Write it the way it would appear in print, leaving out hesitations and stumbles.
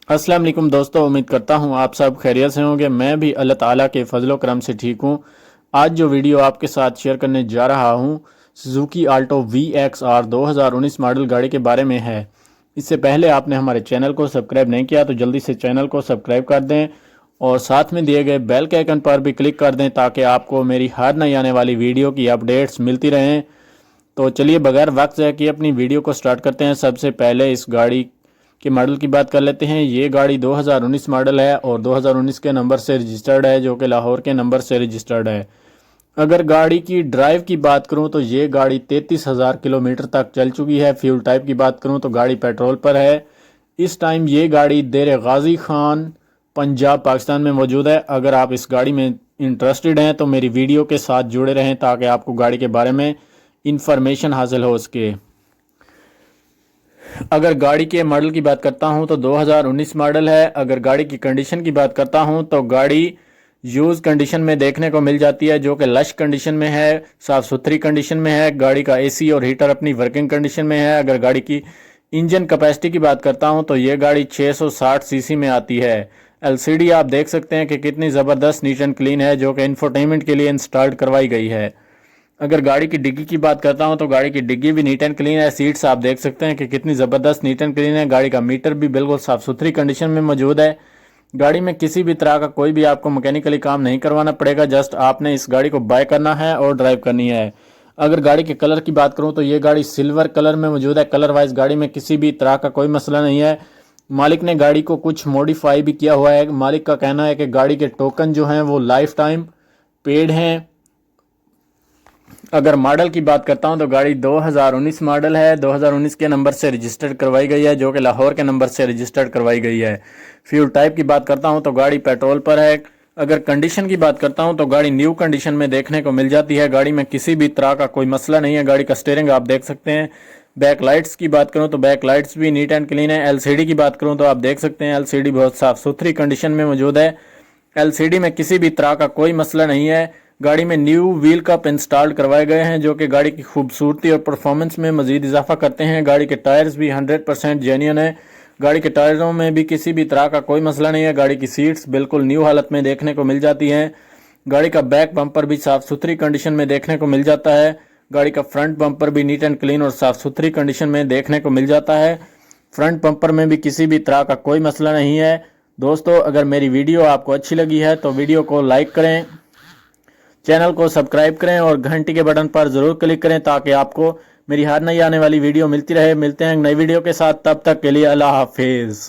अस्सलाम वालेकुम दोस्तों, उम्मीद करता हूँ आप सब खैरियत से होंगे। मैं भी अल्लाह ताला के फजलो करम से ठीक हूँ। आज जो वीडियो आपके साथ शेयर करने जा रहा हूँ सुजुकी आल्टो VXR 2019 मॉडल गाड़ी के बारे में है। इससे पहले आपने हमारे चैनल को सब्सक्राइब नहीं किया तो जल्दी से चैनल को सब्सक्राइब कर दें और साथ में दिए गए बेल के आइकन पर भी क्लिक कर दें ताकि आपको मेरी हर नई आने वाली वीडियो की अपडेट्स मिलती रहें। तो चलिए बगैर वक्त ज़ाया किए अपनी वीडियो को स्टार्ट करते हैं। सबसे पहले इस गाड़ी के मॉडल की बात कर लेते हैं। ये गाड़ी 2019 मॉडल है और 2019 के नंबर से रजिस्टर्ड है, जो कि लाहौर के नंबर से रजिस्टर्ड है। अगर गाड़ी की ड्राइव की बात करूं तो ये गाड़ी 33,000 किलोमीटर तक चल चुकी है। फ्यूल टाइप की बात करूं तो गाड़ी पेट्रोल पर है। इस टाइम ये गाड़ी देर गाजी खान पंजाब पाकिस्तान में मौजूद है। अगर आप इस गाड़ी में इंटरेस्टेड हैं तो मेरी वीडियो के साथ जुड़े रहें ताकि आपको गाड़ी के बारे में इंफॉर्मेशन हासिल हो सके। अगर गाड़ी के मॉडल की बात करता हूं तो 2019 मॉडल है। अगर गाड़ी की कंडीशन की बात करता हूं तो गाड़ी यूज़ कंडीशन में देखने को मिल जाती है, जो कि लश कंडीशन में है, साफ़ सुथरी कंडीशन में है। गाड़ी का एसी और हीटर अपनी वर्किंग कंडीशन में है। अगर गाड़ी की इंजन कैपेसिटी की बात करता हूं तो ये गाड़ी 660 सीसी में आती है। एलसीडी आप देख सकते हैं कि कितनी ज़बरदस्त नीट एंड क्लीन है, जो कि इंफोटेनमेंट के लिए इंस्टॉल्ड करवाई गई है। अगर गाड़ी की डिग्गी की बात करता हूं तो गाड़ी की डिग्गी भी नीट एंड क्लीन है। सीट्स आप देख सकते हैं कि कितनी ज़बरदस्त नीट एंड क्लीन है। गाड़ी का मीटर भी बिल्कुल साफ़ सुथरी कंडीशन में मौजूद है। गाड़ी में किसी भी तरह का कोई भी आपको मैकेनिकली काम नहीं करवाना पड़ेगा, जस्ट आपने इस गाड़ी को बाय करना है और ड्राइव करनी है। अगर गाड़ी के कलर की बात करूं तो ये गाड़ी सिल्वर कलर में मौजूद है। कलर वाइज गाड़ी में किसी भी तरह का कोई मसला नहीं है। मालिक ने गाड़ी को कुछ मॉडिफाई भी किया हुआ है। मालिक का कहना है कि गाड़ी के टोकन जो हैं वो लाइफ टाइम पेड हैं। अगर मॉडल की बात करता हूं तो गाड़ी 2019 मॉडल है। 2019 के नंबर से रजिस्टर्ड करवाई गई है, जो कि लाहौर के नंबर से रजिस्टर्ड करवाई गई है। फ्यूल टाइप की बात करता हूं तो गाड़ी पेट्रोल पर है। अगर कंडीशन की बात करता हूं तो गाड़ी न्यू कंडीशन में देखने को मिल जाती है। गाड़ी में किसी भी तरह का कोई मसला नहीं है। गाड़ी का स्टीयरिंग आप देख सकते हैं। बैक लाइट्स की बात करूं तो बैक लाइट्स भी नीट एंड क्लीन है। एलसीडी की बात करूं तो आप देख सकते हैं एलसीडी बहुत साफ सुथरी कंडीशन में मौजूद है। एलसीडी में किसी भी तरह का कोई मसला नहीं है। गाड़ी में न्यू व्हील कप इंस्टॉल करवाए गए हैं, जो कि गाड़ी की खूबसूरती और परफॉर्मेंस में मजीद इजाफा करते हैं। गाड़ी के टायर्स भी 100% जेन्युइन है। गाड़ी के टायरों में भी किसी भी तरह का कोई मसला नहीं है। गाड़ी की सीट्स बिल्कुल न्यू हालत में देखने को मिल जाती हैं। गाड़ी का बैक बम्पर भी साफ सुथरी कंडीशन में देखने को मिल जाता है। गाड़ी का फ्रंट बम्पर भी नीट एंड क्लीन और साफ सुथरी कंडीशन में देखने को मिल जाता है। फ्रंट बम्पर में भी किसी भी तरह का कोई मसला नहीं है। दोस्तों, अगर मेरी वीडियो आपको अच्छी लगी है तो वीडियो को लाइक करें, चैनल को सब्सक्राइब करें और घंटी के बटन पर ज़रूर क्लिक करें ताकि आपको मेरी हर नई आने वाली वीडियो मिलती रहे। मिलते हैं नई वीडियो के साथ, तब तक के लिए अल्लाह हाफिज़।